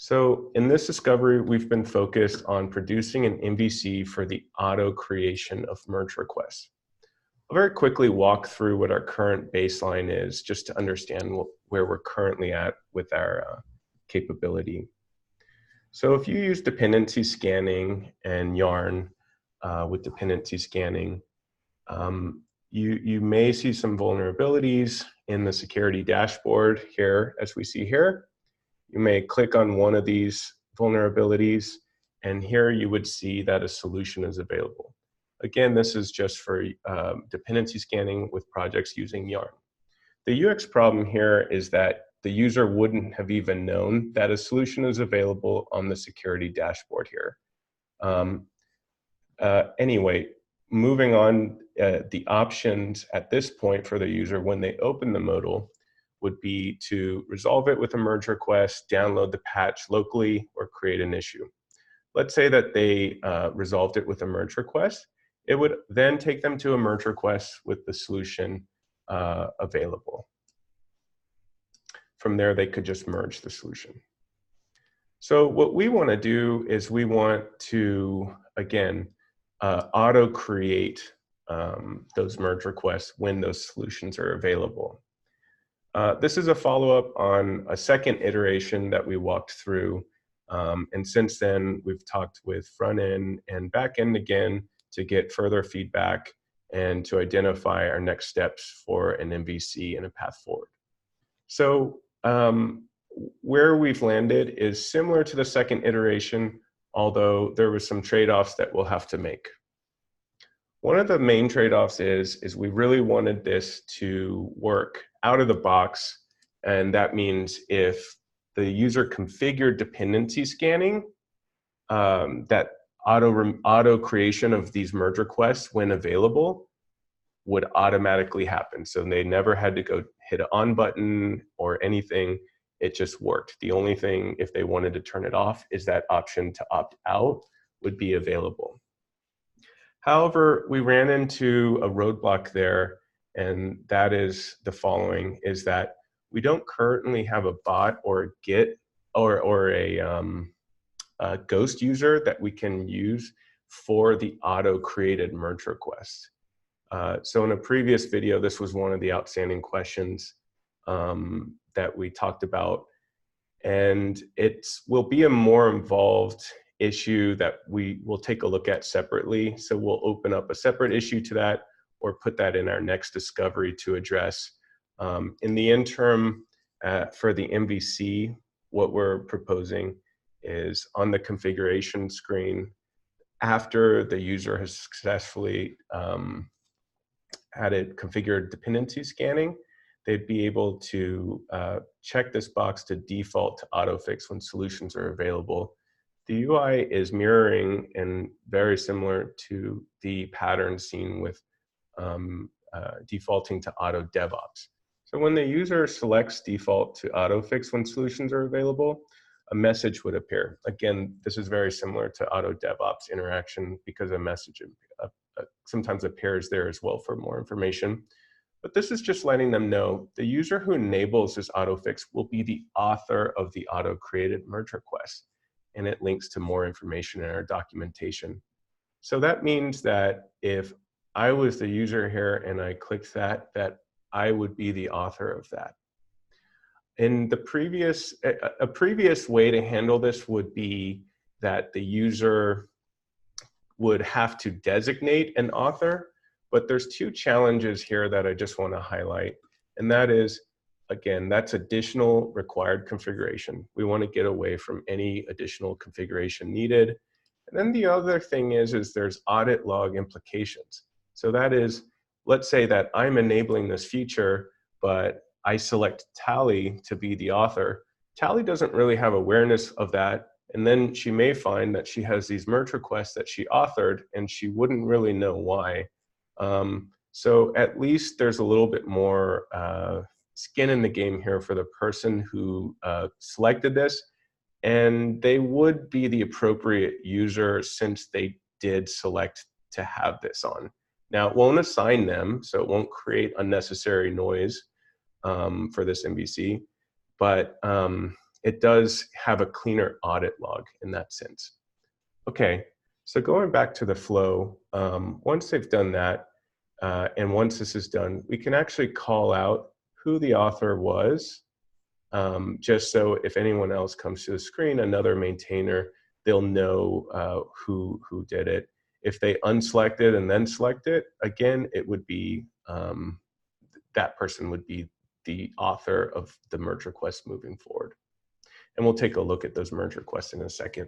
So in this discovery, we've been focused on producing an MVC for the auto creation of merge requests. I'll very quickly walk through what our current baseline is just to understand where we're currently at with our capability. So if you use dependency scanning and Yarn with dependency scanning, you may see some vulnerabilities in the security dashboard here, as we see here. You may click on one of these vulnerabilities, and here you would see that a solution is available. Again, this is just for dependency scanning with projects using Yarn. The UX problem here is that the user wouldn't have even known that a solution is available on the security dashboard here. Anyway, moving on, the options at this point for the user when they open the modal would be to resolve it with a merge request, download the patch locally, or create an issue. Let's say that they resolved it with a merge request. It would then take them to a merge request with the solution available. From there, they could just merge the solution. So what we want to do is we want to, again, auto-create those merge requests when those solutions are available. This is a follow-up on a second iteration that we walked through. And since then, we've talked with front end and back end again to get further feedback and to identify our next steps for an MVC and a path forward. So where we've landed is similar to the second iteration, although there was some trade-offs that we'll have to make. One of the main trade-offs is we really wanted this to work out of the box, and that means if the user configured dependency scanning, that auto creation of these merge requests when available would automatically happen. So they never had to go hit an on button or anything. It just worked. The only thing, if they wanted to turn it off, is that option to opt out would be available. However, we ran into a roadblock there, and that is the following, is that we don't currently have a bot or a Git or a ghost user that we can use for the auto-created merge requests. So in a previous video, this was one of the outstanding questions that we talked about, and it will be a more involved issue that we will take a look at separately. So we'll open up a separate issue to that or put that in our next discovery to address. In the interim, for the MVC, what we're proposing is on the configuration screen, after the user has successfully added configured dependency scanning, they'd be able to check this box to default to autofix when solutions are available. The UI is mirroring and very similar to the pattern seen with defaulting to auto DevOps. So when the user selects default to autofix when solutions are available, a message would appear. Again, this is very similar to auto DevOps interaction because a message sometimes appears there as well for more information. But this is just letting them know the user who enables this autofix will be the author of the auto-created merge request. And it links to more information in our documentation. So that means that if I was the user here and I clicked that I would be the author of that. In the previous, a previous way to handle this would be that the user would have to designate an author, but there's two challenges here that I just want to highlight. And that is, again, that's additional required configuration. We want to get away from any additional configuration needed. And then the other thing is there's audit log implications. So that is, let's say that I'm enabling this feature, but I select Tally to be the author. Tally doesn't really have awareness of that. And then she may find that she has these merge requests that she authored and she wouldn't really know why. So at least there's a little bit more skin in the game here for the person who selected this, and they would be the appropriate user since they did select to have this on. Now, it won't assign them, so it won't create unnecessary noise for this MVC, but it does have a cleaner audit log in that sense. Okay, so going back to the flow, once they've done that, and once this is done, we can actually call out who the author was, just so if anyone else comes to the screen, another maintainer, they'll know who did it. If they unselect it and then select it, again, it would be, that person would be the author of the merge request moving forward. And we'll take a look at those merge requests in a second.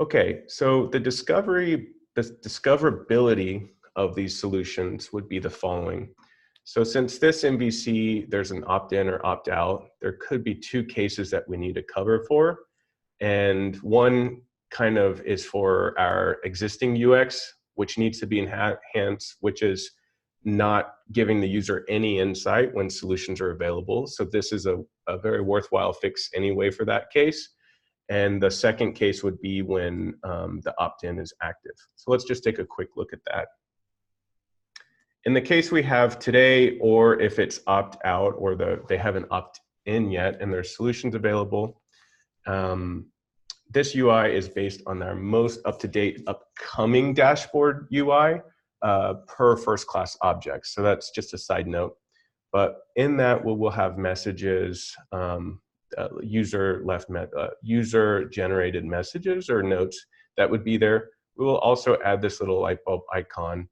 Okay, so the discoverability of these solutions would be the following. So since this MVC, there's an opt-in or opt-out, there could be two cases that we need to cover for. And one kind of is for our existing UX, which needs to be enhanced, which is not giving the user any insight when solutions are available. So this is a very worthwhile fix anyway for that case. And the second case would be when the opt-in is active. So let's just take a quick look at that. In the case we have today, or if it's opt-out or they haven't opt-in yet and there's solutions available, this UI is based on our most up-to-date upcoming dashboard UI per first-class object. So that's just a side note. But in that, we'll have messages, user-generated messages or notes that would be there. We will also add this little light bulb icon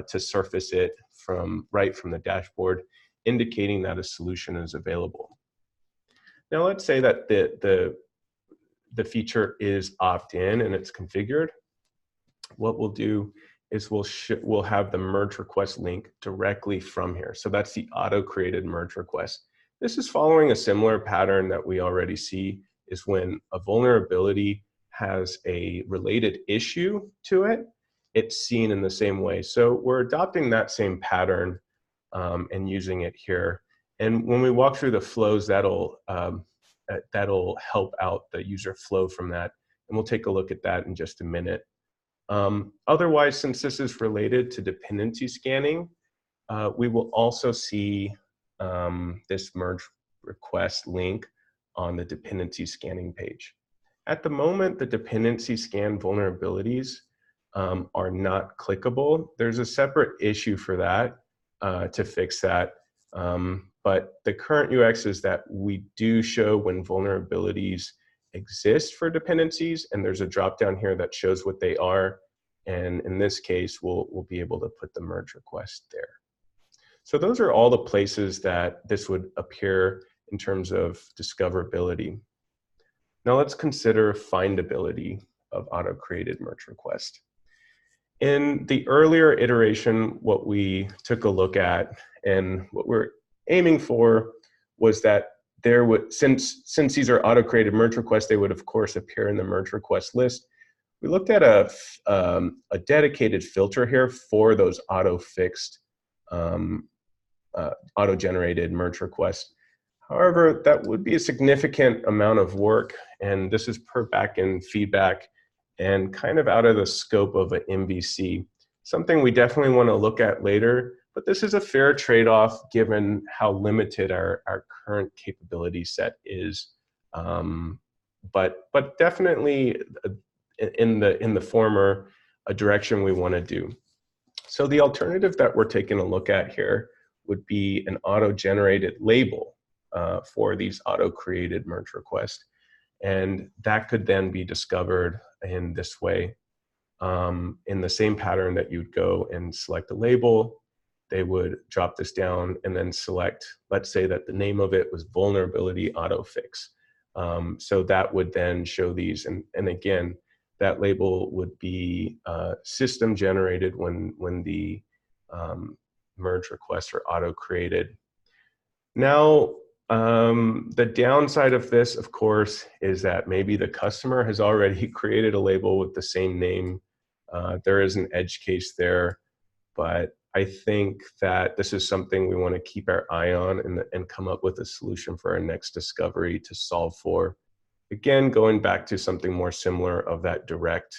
to surface it right from the dashboard, indicating that a solution is available. Now let's say that the feature is opt-in and it's configured. What we'll do is we'll have the merge request link directly from here. So that's the auto-created merge request. This is following a similar pattern that we already see, is when a vulnerability has a related issue to it, it's seen in the same way. So we're adopting that same pattern and using it here. And when we walk through the flows, that'll help out the user flow from that. And we'll take a look at that in just a minute. Otherwise, since this is related to dependency scanning, we will also see this merge request link on the dependency scanning page. At the moment, the dependency scan vulnerabilities are not clickable. There's a separate issue for that to fix that. But the current UX is that we do show when vulnerabilities exist for dependencies, and there's a drop down here that shows what they are. And in this case, we'll be able to put the merge request there. So those are all the places that this would appear in terms of discoverability. Now let's consider findability of auto-created merge request. In the earlier iteration, what we took a look at and what we're aiming for was that there would, since these are auto-created merge requests, they would of course appear in the merge request list. We looked at a dedicated filter here for those auto-fixed, auto-generated merge requests. However, that would be a significant amount of work, and this is per backend feedback and kind of out of the scope of an MVC. Something we definitely want to look at later, but this is a fair trade-off given how limited our current capability set is. But definitely in the former, a direction we want to do. So the alternative that we're taking a look at here would be an auto-generated label for these auto-created merge requests. And that could then be discovered in this way, in the same pattern that you'd go and select a label. They would drop this down and then select, let's say that the name of it was vulnerability auto fix. So that would then show these, and again, that label would be system generated when the merge requests are auto created. Now, the downside of this, of course, is that maybe the customer has already created a label with the same name. There is an edge case there, but I think that this is something we want to keep our eye on and come up with a solution for our next discovery to solve for. Again, going back to something more similar of that direct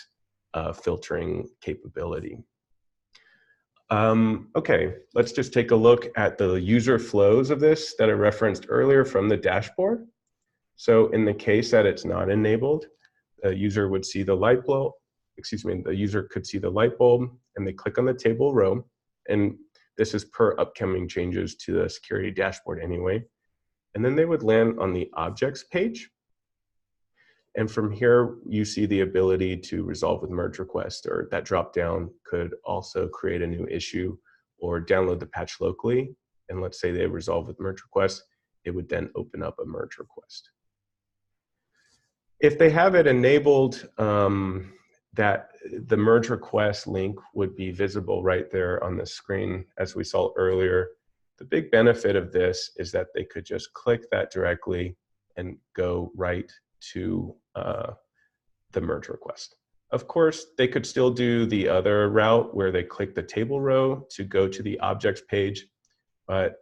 filtering capability. Okay, let's just take a look at the user flows of this that I referenced earlier from the dashboard. So in the case that it's not enabled, the user would see the light bulb, the user could see the light bulb, and they click on the table row. And this is per upcoming changes to the security dashboard anyway. And then they would land on the objects page. And from here, you see the ability to resolve with merge request, or that dropdown could also create a new issue or download the patch locally. And let's say they resolve with merge request, it would then open up a merge request. If they have it enabled, that the merge request link would be visible right there on the screen, as we saw earlier. The big benefit of this is that they could just click that directly and go right to the merge request. Of course, they could still do the other route where they click the table row to go to the objects page, but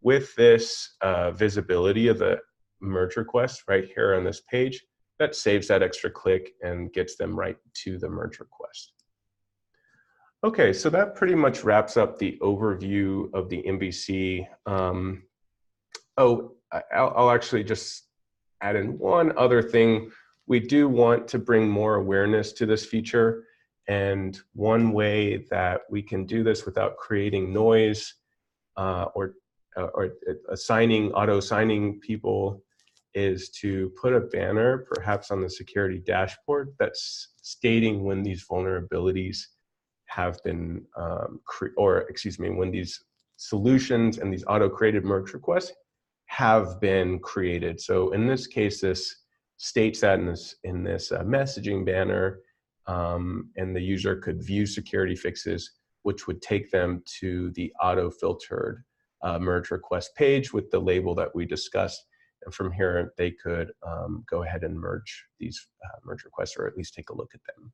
with this visibility of the merge request right here on this page, that saves that extra click and gets them right to the merge request. Okay, so that pretty much wraps up the overview of the MVC. I'll actually just add in one other thing. We do want to bring more awareness to this feature, and one way that we can do this without creating noise or auto-signing people is to put a banner perhaps on the security dashboard that's stating when these vulnerabilities have been, when these solutions and these auto-created merge requests have been created. So in this case, this states that in this messaging banner, and the user could view security fixes, which would take them to the auto-filtered merge request page with the label that we discussed. And from here, they could go ahead and merge these merge requests, or at least take a look at them.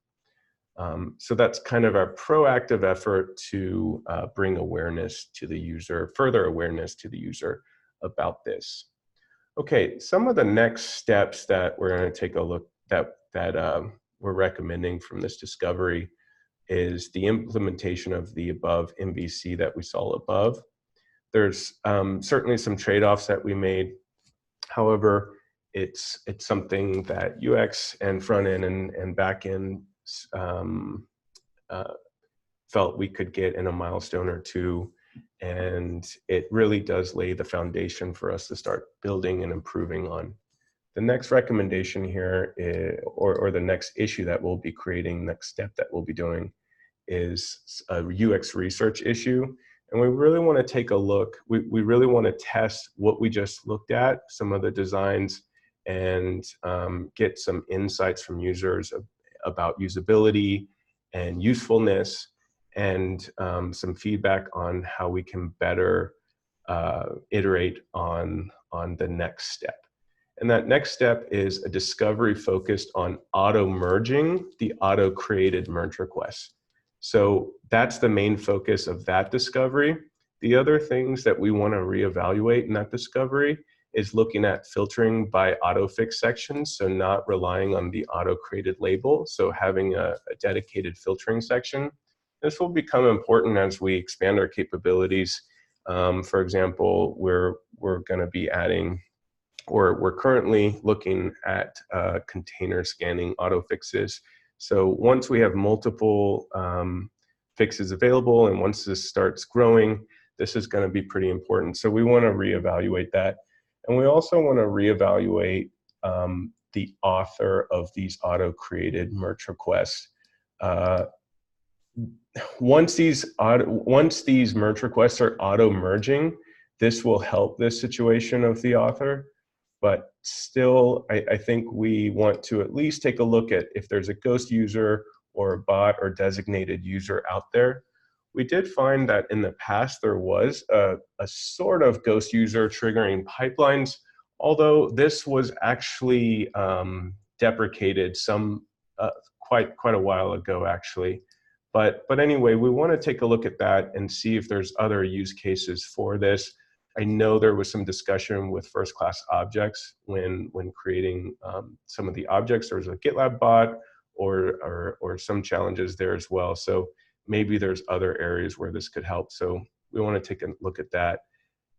So that's kind of our proactive effort to bring awareness to the user, further awareness to the user about this. Okay, some of the next steps that we're going to take a look that we're recommending from this discovery is the implementation of the above MVC that we saw above. There's certainly some trade-offs that we made. However, it's something that UX and front end and back end felt we could get in a milestone or two, and it really does lay the foundation for us to start building and improving on. The next recommendation here or the next issue that we'll be creating, next step that we'll be doing, is a UX research issue. And we really want to take a look, we really want to test what we just looked at, some of the designs, and get some insights from users about usability and usefulness, and some feedback on how we can better iterate on the next step. And that next step is a discovery focused on auto-merging the auto-created merge requests. So that's the main focus of that discovery. The other things that we want to reevaluate in that discovery is looking at filtering by auto-fix sections, so not relying on the auto-created label, so having a dedicated filtering section. This will become important as we expand our capabilities. For example, we're going to be adding, or we're currently looking at container scanning auto fixes. So once we have multiple fixes available, and once this starts growing, this is going to be pretty important. So we want to reevaluate that. And we also want to reevaluate the author of these auto-created merge requests. Once these merge requests are auto-merging, this will help this situation of the author. But still, I think we want to at least take a look at if there's a ghost user or a bot or designated user out there. We did find that in the past there was a sort of ghost user triggering pipelines, although this was actually deprecated quite a while ago, actually. But anyway, we want to take a look at that and see if there's other use cases for this. I know there was some discussion with first-class objects when creating some of the objects. There was a GitLab bot or some challenges there as well. So maybe there's other areas where this could help. So we want to take a look at that.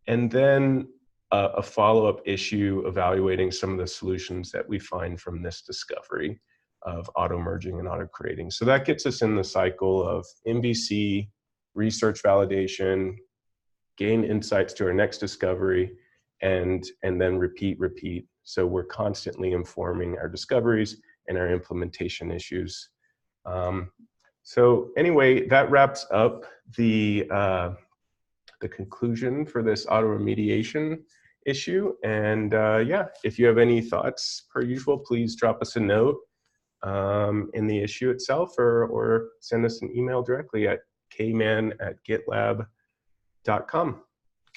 And then a follow-up issue evaluating some of the solutions that we find from this discovery of auto-merging and auto-creating. So that gets us in the cycle of MVC, research validation, gain insights to our next discovery, and then repeat. So we're constantly informing our discoveries and our implementation issues. So anyway, that wraps up the conclusion for this auto-remediation issue. And yeah, if you have any thoughts, per usual, please drop us a note in the issue itself, or send us an email directly at kman@gitlab.com.